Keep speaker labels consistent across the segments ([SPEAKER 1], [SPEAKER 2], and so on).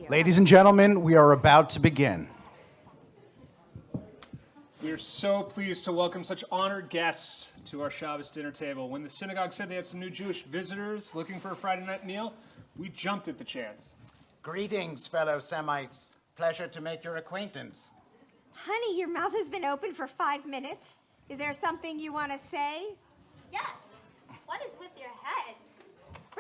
[SPEAKER 1] Ladies and gentlemen, we are about to begin.
[SPEAKER 2] We are so pleased to welcome such honored guests to our Shabbos dinner table. When the synagogue said they had some new Jewish visitors looking for a Friday night meal, we jumped at the chance.
[SPEAKER 1] Greetings, fellow Semites. Pleasure to make your acquaintance.
[SPEAKER 3] Honey, your mouth has been open for 5 minutes. Is there something you want to say?
[SPEAKER 4] Yes. What is with your heads?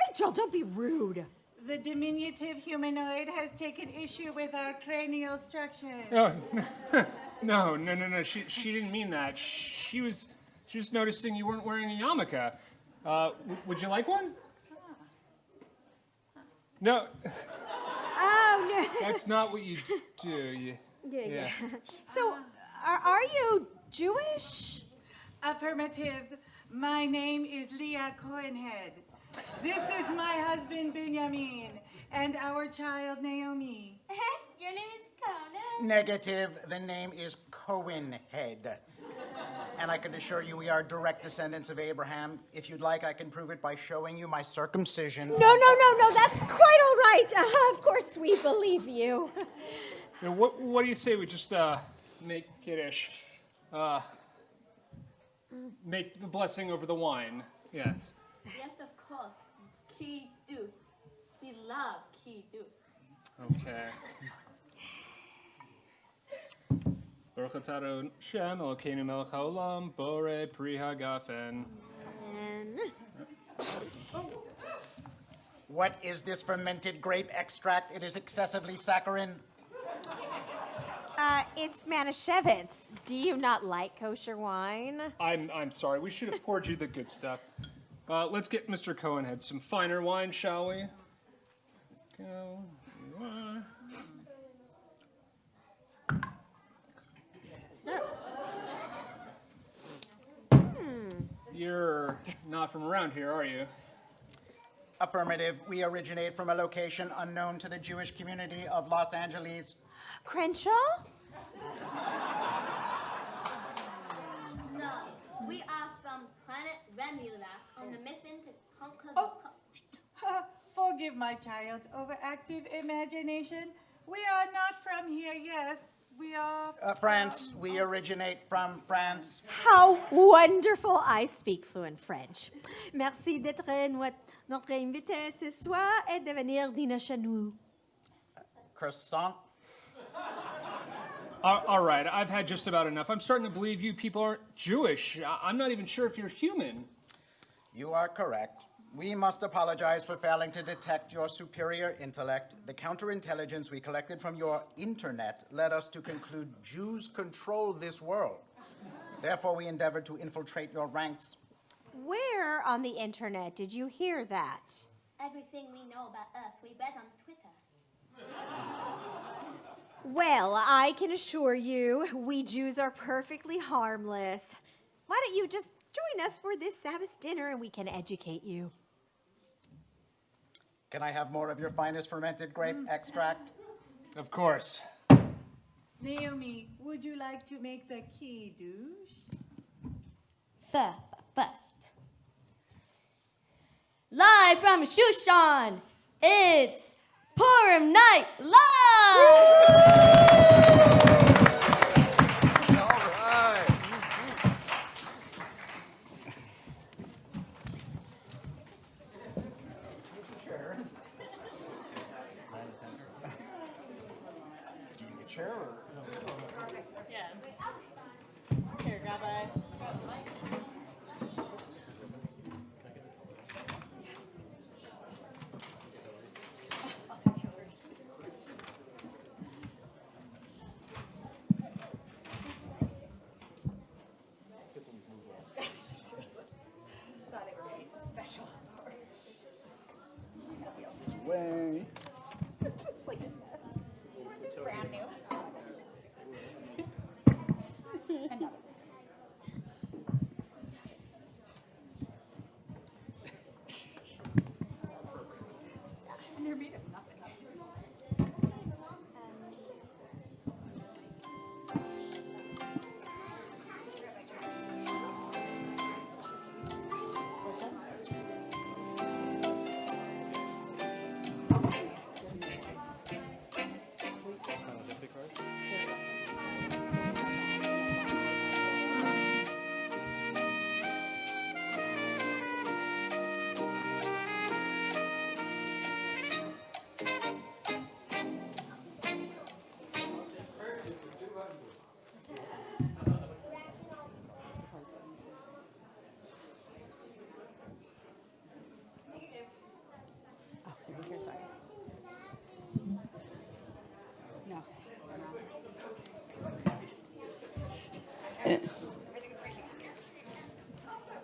[SPEAKER 3] Rachel, don't be rude.
[SPEAKER 5] The diminutive humanoid has taken issue with our cranial structure.
[SPEAKER 2] Oh, no. She didn't mean that. She was noticing you weren't wearing a yarmulke. Would you like one? No.
[SPEAKER 3] Oh, no.
[SPEAKER 2] That's not what you do.
[SPEAKER 3] Yeah. So, are you Jewish?
[SPEAKER 5] Affirmative. My name is Leah Cohenhead. This is my husband, Benjamin, and our child, Naomi.
[SPEAKER 4] Your name is Conan.
[SPEAKER 1] Negative. The name is Cohenhead. And I can assure you we are direct descendants of Abraham. If you'd like, I can prove it by showing you my circumcision.
[SPEAKER 3] No, that's quite all right. Of course we believe you.
[SPEAKER 2] What do you say we just make Kiddush? Make the blessing over the wine. Yes.
[SPEAKER 6] Yes, of course. Kiddush. We love Kiddush.
[SPEAKER 2] Okay. Baruch atah Adonai Shem Elokeinu melech haolam borei pri hagafen.
[SPEAKER 1] What is this fermented grape extract? It is excessively saccharine.
[SPEAKER 3] It's Manischewitz. Do you not like kosher wine?
[SPEAKER 2] I'm sorry. We should have poured you the good stuff. Let's get Mr. Cohenhead some finer wine, shall we? Go. You're not from around here, are you?
[SPEAKER 1] Affirmative. We originate from a location unknown to the Jewish community of Los Angeles.
[SPEAKER 3] Crenshaw?
[SPEAKER 6] No, we are from planet Remula on the mission to conquer
[SPEAKER 5] Forgive my child's overactive imagination. We are not from here, yes. We are
[SPEAKER 1] France. We originate from France.
[SPEAKER 3] How wonderful. I speak fluent French. Merci d'être notre invité ce soir et de venir dîner chez nous.
[SPEAKER 1] Croissant.
[SPEAKER 2] All right, I've had just about enough. I'm starting to believe you people aren't Jewish. I'm not even sure if you're human.
[SPEAKER 1] You are correct. We must apologize for failing to detect your superior intellect. The counterintelligence we collected from your internet led us to conclude Jews control this world. Therefore, we endeavored to infiltrate your ranks.
[SPEAKER 3] Where on the internet did you hear that?
[SPEAKER 6] everything we know about us. We read on Twitter.
[SPEAKER 3] Well, I can assure you, we Jews are perfectly harmless. Why don't you just join us for this Sabbath dinner and we can educate you?
[SPEAKER 1] Can I have more of your finest fermented grape extract?
[SPEAKER 2] Of course.
[SPEAKER 5] Naomi, would you like to make the kiddush?
[SPEAKER 6] Sir, first. Live from Shushan, it's Purim Night Live!
[SPEAKER 5] Here, Rabbi.
[SPEAKER 1] Way.
[SPEAKER 3] It's like it's brand new. They're made of nothing.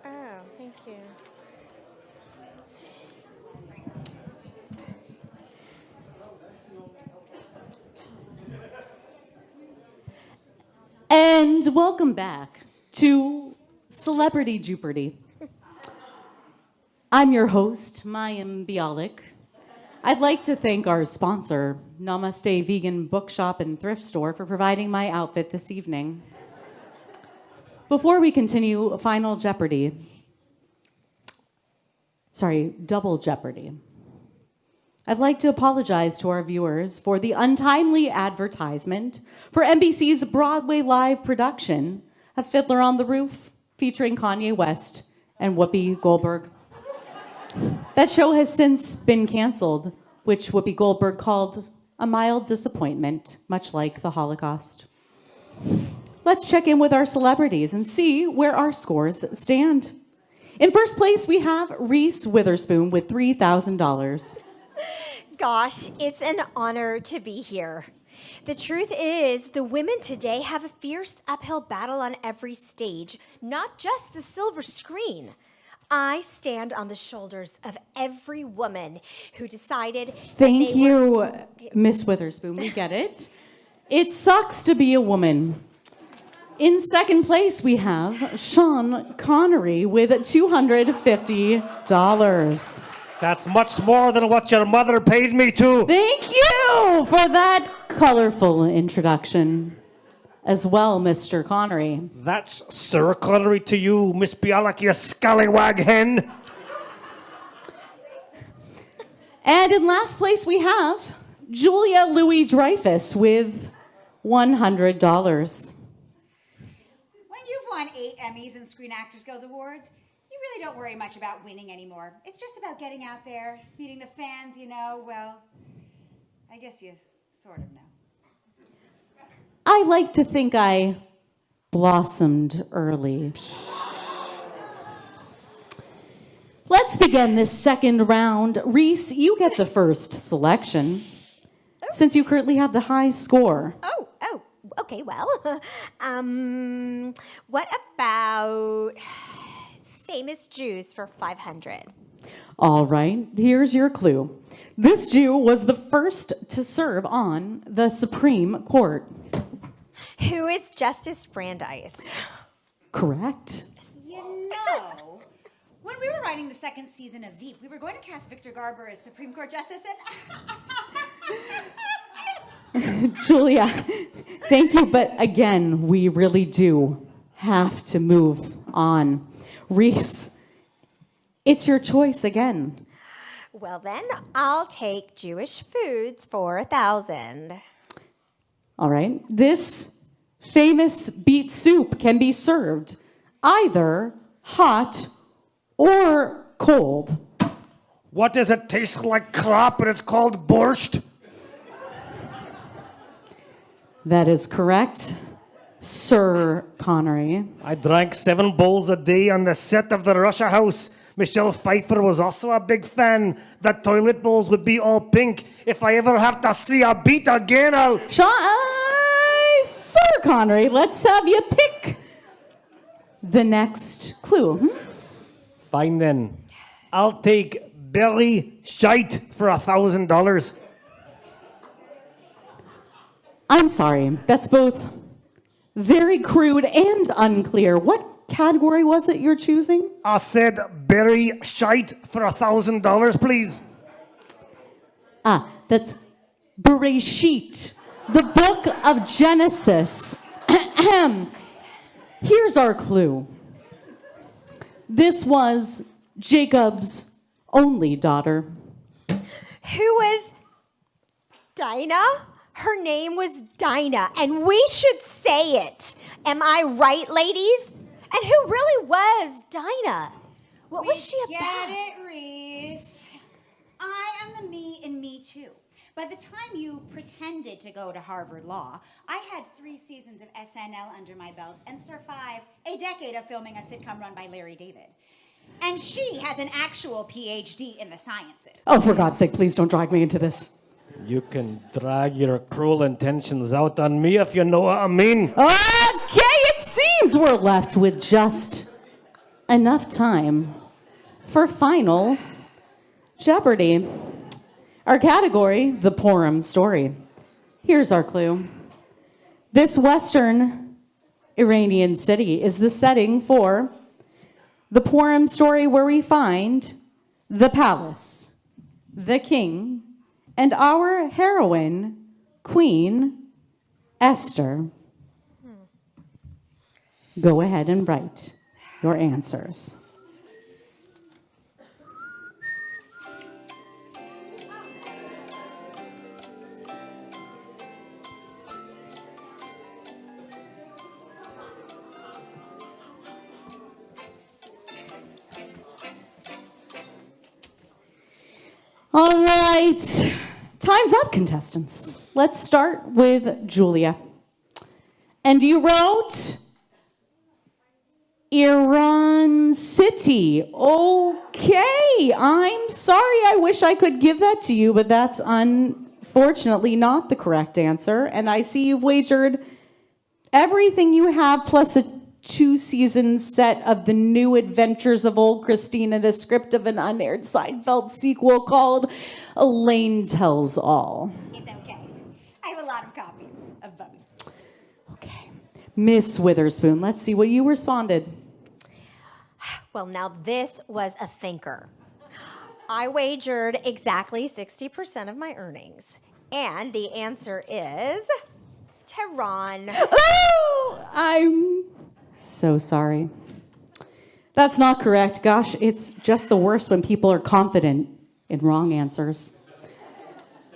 [SPEAKER 3] Oh, thank you.
[SPEAKER 7] And welcome back to Celebrity Jeopardy. I'm your host, Mayim Bialik. I'd like to thank our sponsor, Namaste Vegan Bookshop and Thrift Store, for providing my outfit this evening. Before we continue Final Jeopardy, Double Jeopardy, I'd like to apologize to our viewers for the untimely advertisement for NBC's Broadway live production of Fiddler on the Roof, featuring Kanye West and Whoopi Goldberg. That show has since been canceled, which Whoopi Goldberg called a mild disappointment, much like the Holocaust. Let's check in with our celebrities and see where our scores stand. In first place, we have Reese Witherspoon with $3,000.
[SPEAKER 3] Gosh, it's an honor to be here. The truth is, the women today have a fierce uphill battle on every stage, not just the silver screen. I stand on the shoulders of every woman who decided.
[SPEAKER 7] Thank you, Miss Witherspoon. We get it. It sucks to be a woman. In second place, we have Sean Connery with $250.
[SPEAKER 8] That's much more than what your mother paid me to.
[SPEAKER 7] Thank you for that colorful introduction as well, Mr. Connery.
[SPEAKER 8] That's Sir Connery to you, Miss Bialik, you scallywag hen.
[SPEAKER 7] And in last place, we have Julia Louis-Dreyfus with $100.
[SPEAKER 9] When you've won 8 Emmys and Screen Actors Guild Awards, you really don't worry much about winning anymore. It's just about getting out there, meeting the fans, well, I guess you sort of know.
[SPEAKER 7] I like to think I blossomed early. Let's begin this second round. Reese, you get the first selection, since you currently have the high score.
[SPEAKER 3] Oh, okay, well, what about famous Jews for 500?
[SPEAKER 7] All right, here's your clue. This Jew was the first to serve on the Supreme Court.
[SPEAKER 3] Who is Justice Brandeis?
[SPEAKER 7] Correct.
[SPEAKER 9] When we were writing the second season of Veep, we were going to cast Victor Garber as Supreme Court Justice, and
[SPEAKER 7] Julia, thank you, but again, we really do have to move on. Reese, it's your choice again.
[SPEAKER 3] Well then, I'll take Jewish foods for 1,000.
[SPEAKER 7] All right, this famous beet soup can be served either hot or cold.
[SPEAKER 8] What does it taste like crop and it's called borscht?
[SPEAKER 7] That is correct, Sir Connery.
[SPEAKER 8] I drank 7 bowls a day on the set of the Russia House. Michelle Pfeiffer was also a big fan. The toilet bowls would be all pink. If I ever have to see a beet again, I'll...
[SPEAKER 7] Sir Connery, let's have you pick the next clue.
[SPEAKER 8] Fine then. I'll take berry shite for $1,000.
[SPEAKER 7] I'm sorry, that's both very crude and unclear. What category was it you're choosing?
[SPEAKER 8] I said berry shite for $1,000, please.
[SPEAKER 7] That's Bereshit, the book of Genesis. Here's our clue. This was Jacob's only daughter.
[SPEAKER 3] Who was Dinah? Her name was Dinah, and we should say it. Am I right, ladies? And who really was Dinah? What was she about?
[SPEAKER 9] Get it, Reese. I am the me in Me Too. By the time you pretended to go to Harvard Law, I had 3 seasons of SNL under my belt and survived a decade of filming a sitcom run by Larry David. And she has an actual PhD in the sciences.
[SPEAKER 7] Oh, for God's sake, please don't drag me into this.
[SPEAKER 8] You can drag your cruel intentions out on me if you know what I mean.
[SPEAKER 7] Okay, it seems we're left with just enough time for Final Jeopardy. Our category, the Purim story. Here's our clue. This Western Iranian city is the setting for the Purim story, where we find the palace, the king, and our heroine, Queen Esther. Go ahead and write your answers. All right, time's up, contestants. Let's start with Julia. And you wrote Iran City. Okay, I'm sorry. I wish I could give that to you, but that's unfortunately not the correct answer. And I see you've wagered everything you have plus a 2-season set of The New Adventures of Old Christine and a script of an unaired Seinfeld sequel called Elaine Tells All.
[SPEAKER 9] It's okay. I have a lot of copies of both.
[SPEAKER 7] Okay. Miss Witherspoon, let's see what you responded.
[SPEAKER 3] Well, now this was a thinker. I wagered exactly 60% of my earnings. And the answer is Tehran.
[SPEAKER 7] Oh, I'm so sorry. That's not correct. Gosh, it's just the worst when people are confident in wrong answers.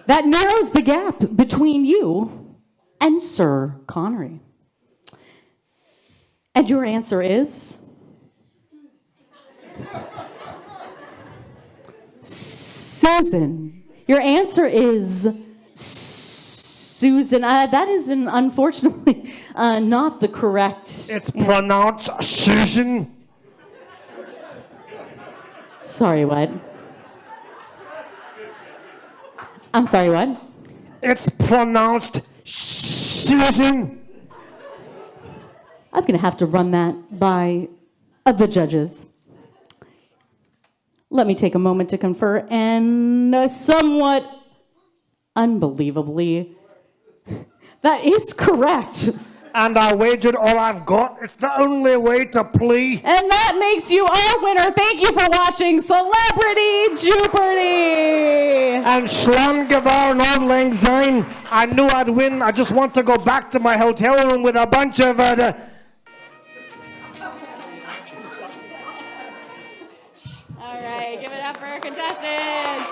[SPEAKER 7] That narrows the gap between you and Sir Connery. And your answer is? Susan. Your answer is Susan. That is unfortunately not the correct.
[SPEAKER 8] It's pronounced Shushan.
[SPEAKER 7] Sorry, what? I'm sorry, what?
[SPEAKER 8] It's pronounced Susan.
[SPEAKER 7] I'm going to have to run that by the judges. Let me take a moment to confer, and somewhat unbelievably, that is correct.
[SPEAKER 8] And I wagered all I've got. It's the only way to play.
[SPEAKER 7] And that makes you our winner. Thank you for watching Celebrity Jeopardy!
[SPEAKER 8] And Schlangevar non lang sein. I knew I'd win. I just want to go back to my hotel room with a bunch of
[SPEAKER 7] All right, give it up for our contestants.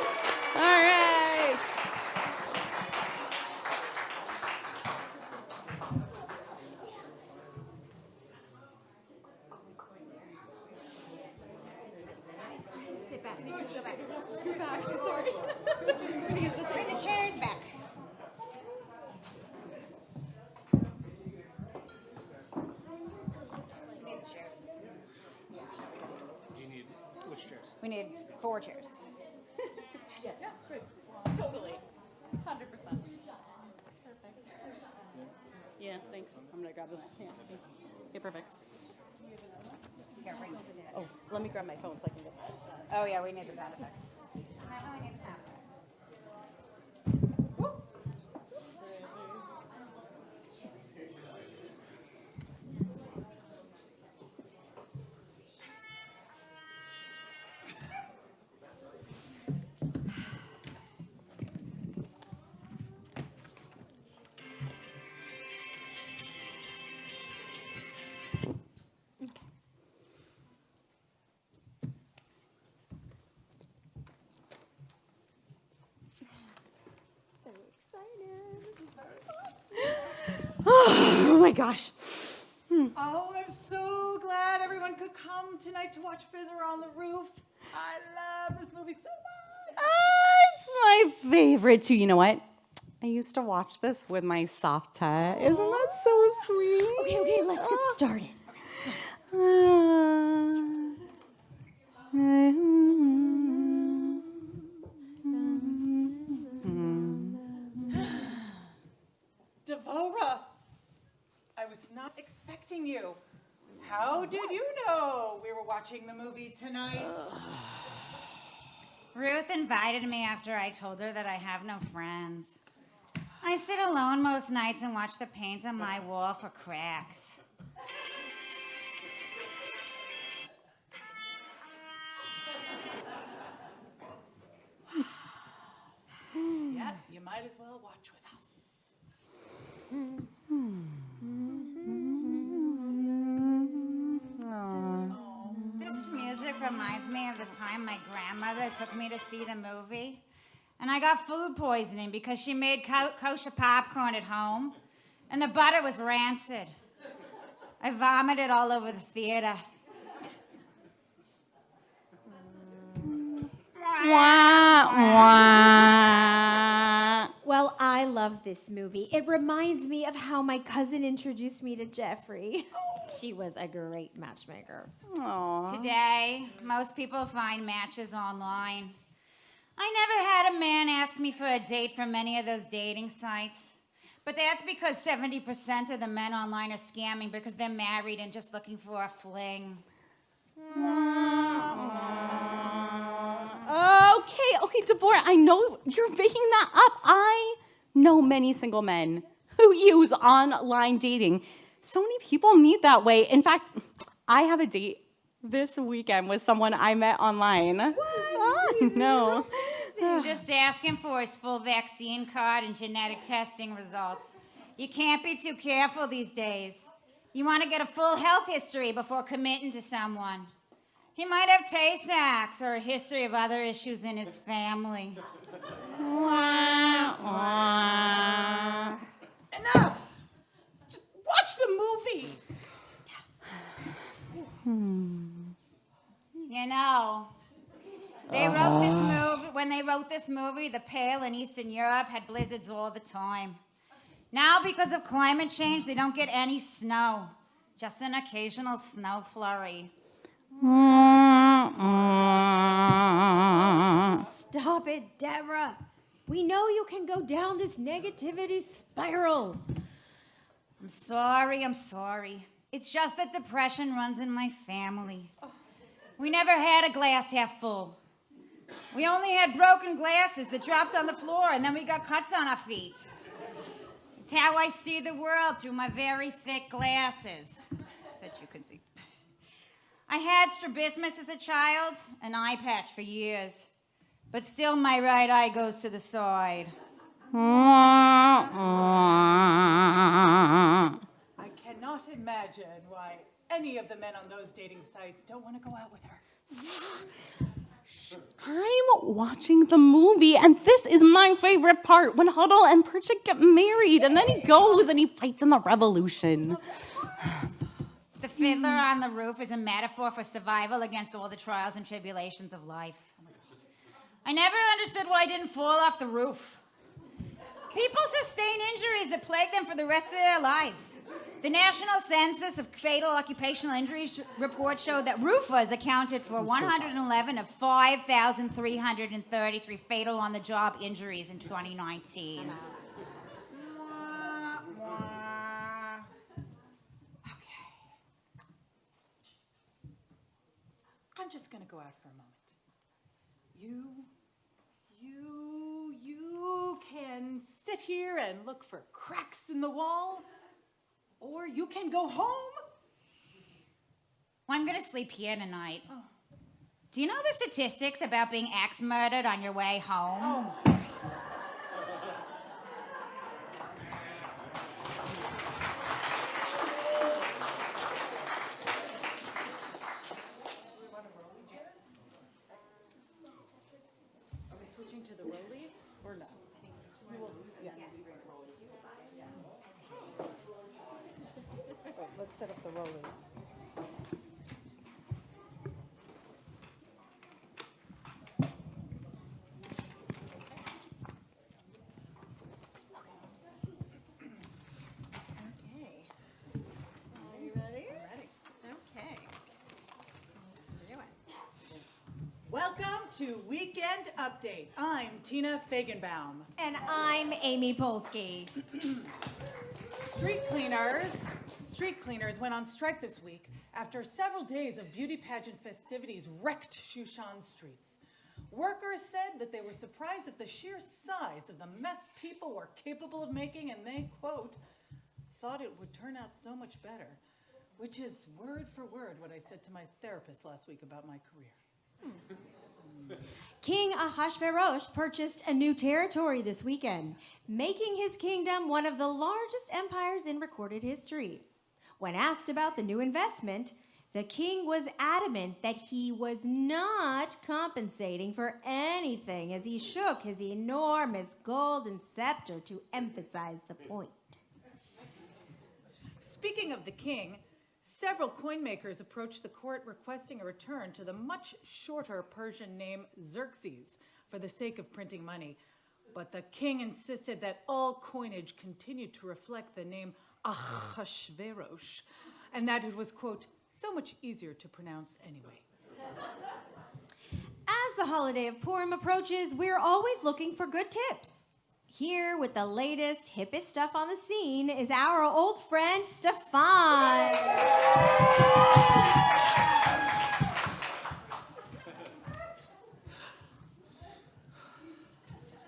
[SPEAKER 7] All right.
[SPEAKER 9] Sit back. Go back. Scoot back. Sorry. Bring the chairs back. We need 4 chairs.
[SPEAKER 5] Yes. Yeah, good. Totally. 100%. Perfect.
[SPEAKER 7] Yeah, thanks. I'm going to grab this. Yeah, thanks. Okay, perfect.
[SPEAKER 9] Here, bring it.
[SPEAKER 7] Oh, let me grab my phone so I can get that.
[SPEAKER 9] Oh, yeah, we need the sound effect. I really need the sound effect.
[SPEAKER 3] Oh my gosh.
[SPEAKER 5] Oh, I'm so glad everyone could come tonight to watch Fiddler on the Roof. I love this movie so much.
[SPEAKER 7] It's my favorite too. You know what? I used to watch this with my soft tie. Isn't that so sweet?
[SPEAKER 3] Okay, let's get started.
[SPEAKER 5] Devora, I was not expecting you. How did you know we were watching the movie tonight?
[SPEAKER 9] Ruth invited me after I told her that I have no friends. I sit alone most nights and watch the paint on my wall for cracks.
[SPEAKER 5] Yep, you might as well watch with us.
[SPEAKER 9] This music reminds me of the time my grandmother took me to see the movie. And I got food poisoning because she made kosher popcorn at home. And the butter was rancid. I vomited all over the theater.
[SPEAKER 3] Well, I love this movie. It reminds me of how my cousin introduced me to Jeffrey. She was a great matchmaker.
[SPEAKER 9] Today, most people find matches online. I never had a man ask me for a date from any of those dating sites. But that's because 70% of the men online are scamming because they're married and just looking for a fling.
[SPEAKER 7] Okay, Deborah, I know you're making that up. I know many single men who use online dating. So many people meet that way. In fact, I have a date this weekend with someone I met online. What? No.
[SPEAKER 9] Just ask him for his full vaccine card and genetic testing results. You can't be too careful these days. You want to get a full health history before committing to someone. He might have Tay-Sachs or a history of other issues in his family.
[SPEAKER 5] Enough! Just watch the movie.
[SPEAKER 9] You know, when they wrote this movie, the Pale in Eastern Europe had blizzards all the time. Now, because of climate change, they don't get any snow, just an occasional snow flurry.
[SPEAKER 3] Stop it, Deborah. We know you can go down this negativity spiral.
[SPEAKER 9] I'm sorry. It's just that depression runs in my family. We never had a glass half full. We only had broken glasses that dropped on the floor, and then we got cuts on our feet. It's how I see the world, through my very thick glasses that you can see. I had strabismus as a child, an eye patch for years, but still my right eye goes to the side.
[SPEAKER 5] I cannot imagine why any of the men on those dating sites don't want to go out with her.
[SPEAKER 7] I'm watching the movie, and this is my favorite part, when Huddle and Pritchett get married, and then he goes and he fights in the revolution.
[SPEAKER 9] The fiddler on the roof is a metaphor for survival against all the trials and tribulations of life. I never understood why I didn't fall off the roof. People sustain injuries that plague them for the rest of their lives. The National Census of Fatal Occupational Injuries report showed that roofers accounted for 111 of 5,333 fatal on-the-job injuries in 2019.
[SPEAKER 5] I'm just going to go out for a moment. You can sit here and look for cracks in the wall, or you can go home.
[SPEAKER 9] Well, I'm going to sleep here tonight. Oh. Do you know the statistics about being axe murdered on your way home?
[SPEAKER 5] Oh. To the rollies or no? Yeah. Wait, let's set up the rollies. to Weekend Update. I'm Tina Fagenbaum.
[SPEAKER 3] And I'm Amy Polsky.
[SPEAKER 5] Street cleaners went on strike this week after several days of beauty pageant festivities wrecked Shushan streets. Workers said that they were surprised at the sheer size of the mess people were capable of making, and they, quote, thought it would turn out so much better, which is word for word what I said to my therapist last week about my career.
[SPEAKER 3] King Ahasuerus purchased a new territory this weekend, making his kingdom one of the largest empires in recorded history. When asked about the new investment, the king was adamant that he was not compensating for anything as he shook his enormous golden scepter to emphasize the point.
[SPEAKER 5] Speaking of the king, several coin makers approached the court requesting a return to the much shorter Persian name Xerxes for the sake of printing money. But the king insisted that all coinage continued to reflect the name Ahasuerus, and that it was, quote, so much easier to pronounce anyway.
[SPEAKER 3] As the holiday of Purim approaches, we're always looking for good tips. Here with the latest, hippest stuff on the scene is our old friend, Stefan.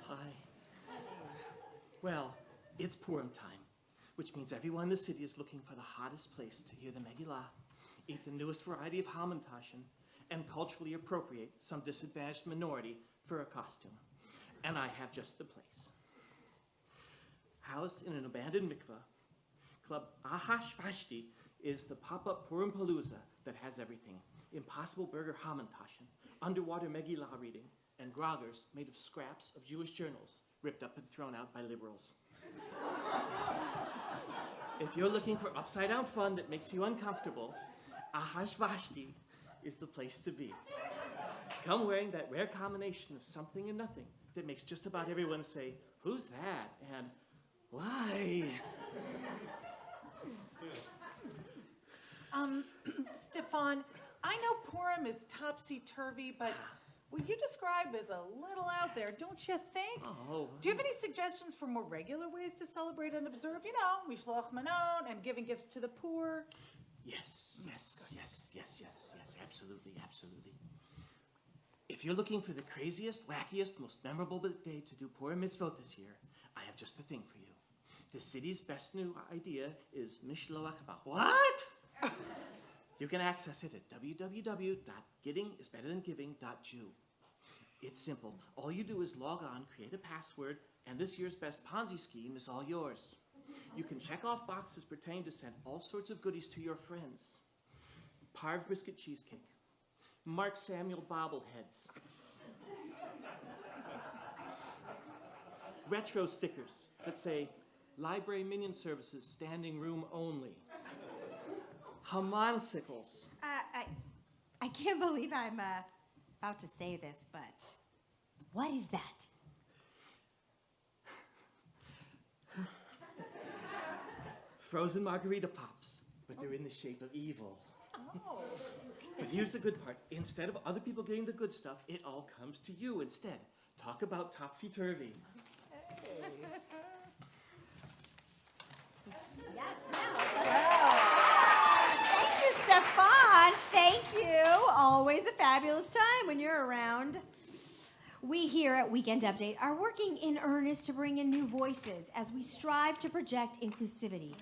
[SPEAKER 10] Hi. Well, it's Purim time, which means everyone in the city is looking for the hottest place to hear the Megillah, eat the newest variety of hamantaschen, and culturally appropriate some disadvantaged minority for a costume. And I have just the place. Housed in an abandoned mikveh, Club Ahashvashti is the pop-up Purim Palooza that has everything. Impossible burger hamantaschen, underwater Megillah reading, and groggers made of scraps of Jewish journals ripped up and thrown out by liberals. If you're looking for upside-down fun that makes you uncomfortable, Ahashvashti is the place to be. Come wearing that rare combination of something and nothing that makes just about everyone say, who's that? And why?
[SPEAKER 5] Stefan, I know Purim is topsy-turvy, but what you describe is a little out there, don't you think?
[SPEAKER 10] Oh.
[SPEAKER 5] Do you have any suggestions for more regular ways to celebrate and observe? You know, mishloach manot and giving gifts to the poor.
[SPEAKER 10] Yes, absolutely. If you're looking for the craziest, wackiest, most memorable day to do Purim mitzvot this year, I have just the thing for you. The city's best new idea is mishloach manot. What? You can access it at www.gettingisbetterthangiving.Jew. It's simple. All you do is log on, create a password, and this year's best Ponzi scheme is all yours. You can check off boxes pertaining to send all sorts of goodies to your friends. Parve brisket cheesecake, Mark Samuel bobbleheads, retro stickers that say, Library Minion Services, standing room only. Haman-sickles.
[SPEAKER 3] I can't believe I'm about to say this, but what is that?
[SPEAKER 10] Frozen margarita pops, but they're in the shape of evil.
[SPEAKER 5] Oh.
[SPEAKER 10] But here's the good part. Instead of other people getting the good stuff, it all comes to you instead. Talk about topsy-turvy.
[SPEAKER 5] Hey.
[SPEAKER 3] Yes, Thank you, Stefan. Thank you. Always a fabulous time when you're around. We here at Weekend Update are working in earnest to bring in new voices as we strive to project inclusivity.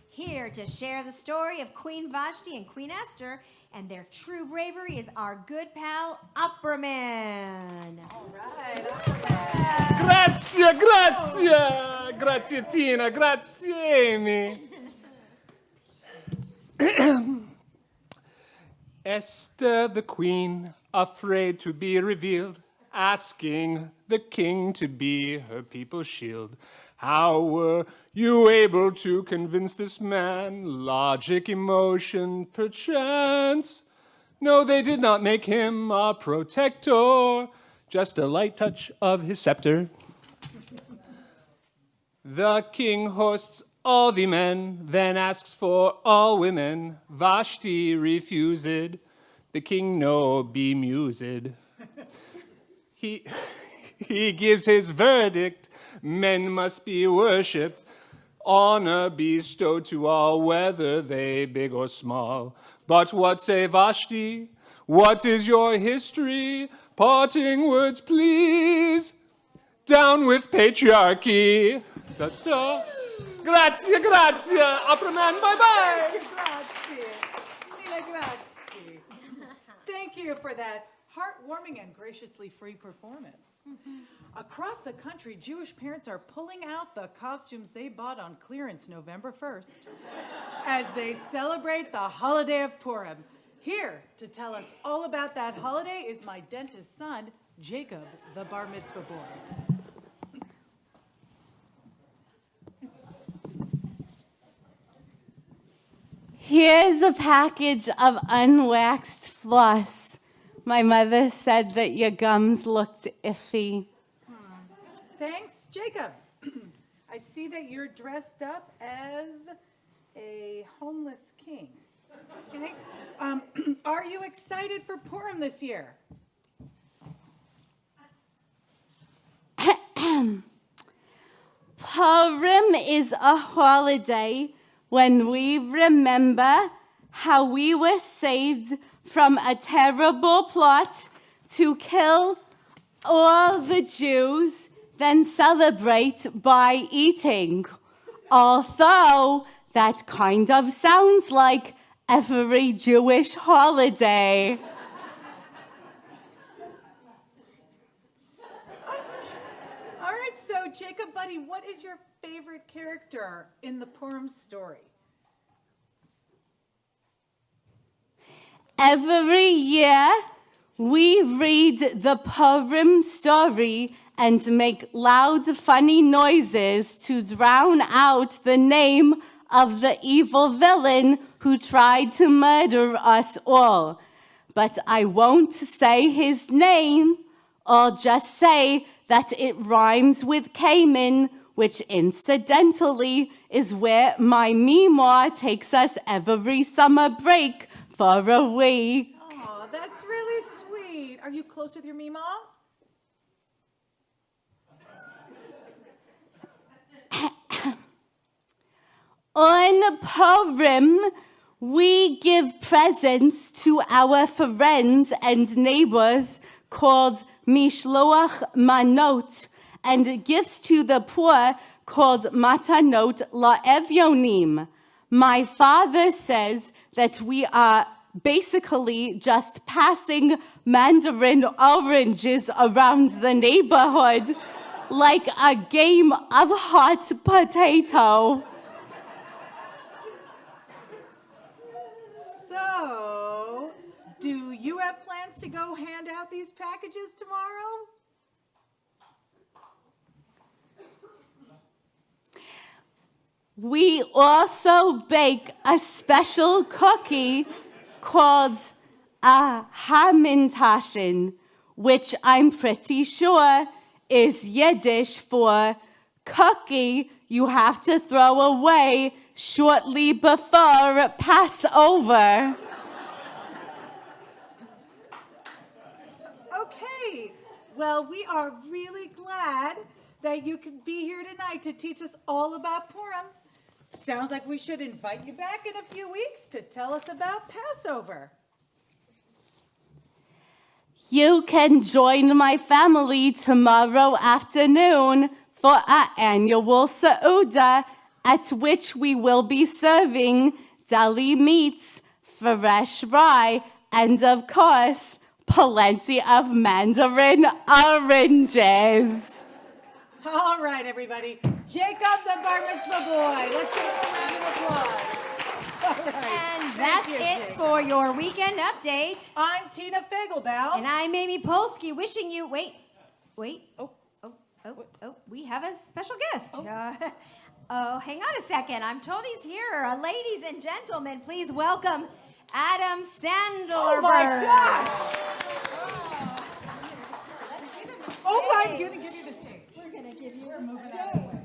[SPEAKER 3] Here to share the story of Queen Vashti and Queen Esther and their true bravery is our good pal, Opera Man.
[SPEAKER 5] All right.
[SPEAKER 2] Grazie Tina, grazie Amy. Esther the queen, afraid to be revealed, asking the king to be her people's shield. How were you able to convince this man? Logic, emotion, perchance? No, they did not make him a protector, just a light touch of his scepter. The king hosts all the men, then asks for all women. Vashti refused, the king no bemused. he gives his verdict. Men must be worshipped, honor bestowed to all, whether they big or small. But what say Vashti? What is your history? Parting words, please. Down with patriarchy. Ta-ta. Grazie, grazie. Apraman, bye-bye.
[SPEAKER 5] Grazie. Mille grazie. Thank you for that heartwarming and graciously free performance. Across the country, Jewish parents are pulling out the costumes they bought on clearance November 1st as they celebrate the holiday of Purim. Here to tell us all about that holiday is my dentist son, Jacob, the bar mitzvah boy.
[SPEAKER 7] Here's a package of unwaxed floss. My mother said that your gums looked iffy.
[SPEAKER 5] Thanks, Jacob. I see that you're dressed up as a homeless king. Okay. Are you excited for Purim this year?
[SPEAKER 7] Purim is a holiday when we remember how we were saved from a terrible plot to kill all the Jews, then celebrate by eating. Although that kind of sounds like every Jewish holiday.
[SPEAKER 5] All right, so Jacob, buddy, what is your favorite character in the Purim story?
[SPEAKER 7] Every year, we read the Purim story and make loud, funny noises to drown out the name of the evil villain who tried to murder us all. But I won't say his name. I'll just say that it rhymes with Cayman, which incidentally is where my Meemaw takes us every summer break for a week.
[SPEAKER 5] Oh, that's really sweet. Are you close with your Meemaw?
[SPEAKER 7] On Purim, we give presents to our friends and neighbors called Mishloach Manot, and gifts to the poor called Matanot La'evyonim. My father says that we are basically just passing mandarin oranges around the neighborhood like a game of hot potato.
[SPEAKER 5] So, do you have plans to go hand out these packages tomorrow?
[SPEAKER 7] We also bake a special cookie called a Hamintashen, which I'm pretty sure is Yiddish for cookie you have to throw away shortly before Passover.
[SPEAKER 5] Okay, well, we are really glad that you could be here tonight to teach us all about Purim. Sounds like we should invite you back in a few weeks to tell us about Passover.
[SPEAKER 7] You can join my family tomorrow afternoon for our annual Seudah, at which we will be serving deli meats, fresh rye, and of course, plenty of mandarin oranges.
[SPEAKER 5] All right, everybody. Jacob, the bar mitzvah boy. Let's give him a round of applause. All right.
[SPEAKER 3] And that's it for your weekend update.
[SPEAKER 5] I'm Tina Fagelbaum.
[SPEAKER 3] And I'm Amy Polsky, wishing you, wait. We have a special guest. Hang on a second. I'm told he's here. Ladies and gentlemen, please welcome Adam Sandlerberg.
[SPEAKER 5] Oh, my gosh. Oh, I'm going to give you the stage.
[SPEAKER 3] We're going to give you
[SPEAKER 5] We're
[SPEAKER 3] the
[SPEAKER 5] moving
[SPEAKER 3] stage.
[SPEAKER 5] out of the way.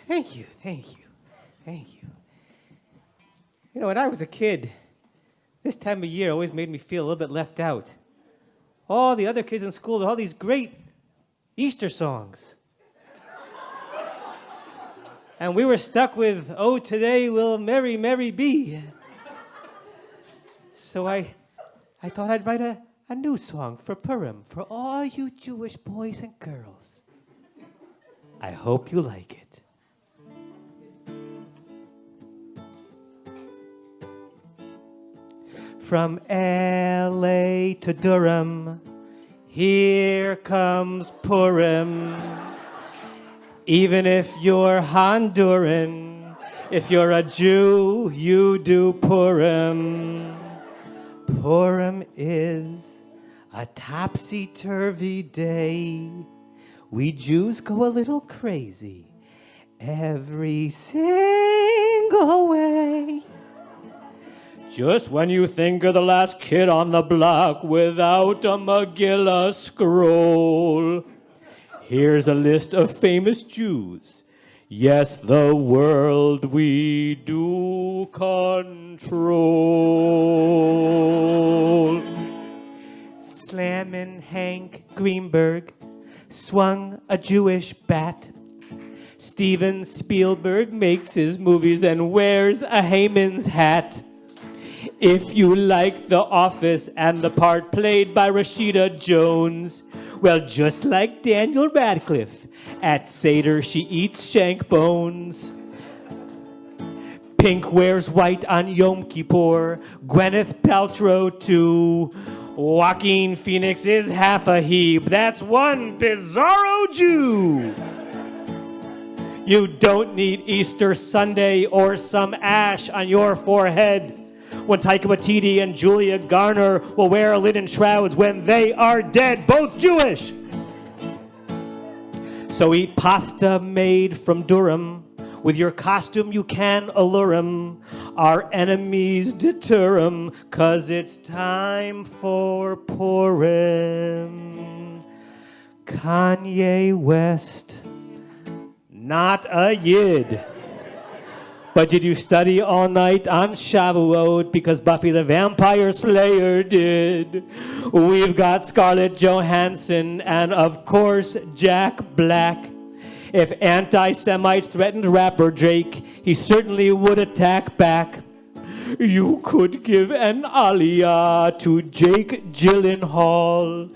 [SPEAKER 11] Thank you. You know, when I was a kid, This time of year always made me feel a little bit left out. All the other kids in school had all these great Easter songs. And we were stuck with, "Oh, today will Mary, Mary be." So I thought I'd write a new song for Purim, for all you Jewish boys and girls. I hope you like it. From L.A. to Durham, here comes Purim. Even if you're Honduran, if you're a Jew, you do Purim. Purim is a topsy-turvy day. We Jews go a little crazy every single way. Just when you think you're the last kid on the block without a Megillah scroll, here's a list of famous Jews. Yes, the world we do control. Slammin' Hank Greenberg swung a Jewish bat. Steven Spielberg makes his movies and wears a Haman's hat. If you like The Office and the part played by Rashida Jones, well, just like Daniel Radcliffe, at Seder she eats shank bones. Pink wears white on Yom Kippur, Gwyneth Paltrow too. Joaquin Phoenix is half a Heb. That's one bizarro Jew. You don't need Easter Sunday or some ash on your forehead when Taika Waititi and Julia Garner will wear linen shrouds when they are dead, both Jewish. So eat pasta made from Durham. With your costume you can allure 'em. Our enemies deter 'em, 'cause it's time for Purim. Kanye West, not a Yid. But did you study all night on Shavuot because Buffy the Vampire Slayer did? We've got Scarlett Johansson and, of course, Jack Black. If anti-Semites threatened rapper Drake, he certainly would attack back. You could give an aliyah to Jake Gyllenhaal.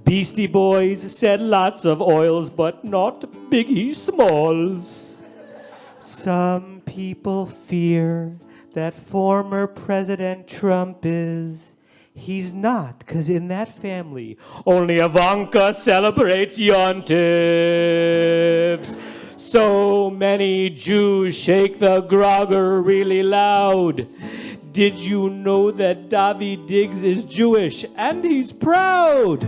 [SPEAKER 11] Beastie Boys said lots of oils, but not Biggie Smalls. Some people fear that former President Trump is. He's not, because in that family, only Ivanka celebrates yontifs. So many Jews shake the grogger really loud. Did you know that Davi Diggs is Jewish and he's proud?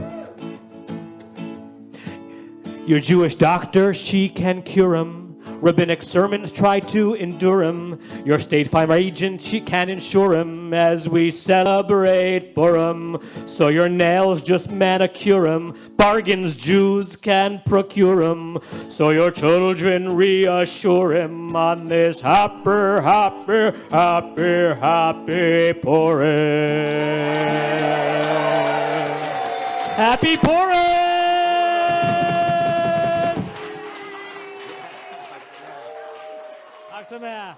[SPEAKER 11] Your Jewish doctor, she can cure him. Rabbinic sermons try to endure him. Your State Farm agent, she can insure him as we celebrate Purim. So your nails just manicure him. Bargains Jews can procure him. So your children reassure him on this happy, happy, happy, happy Purim. Happy Purim! Chag Sameach.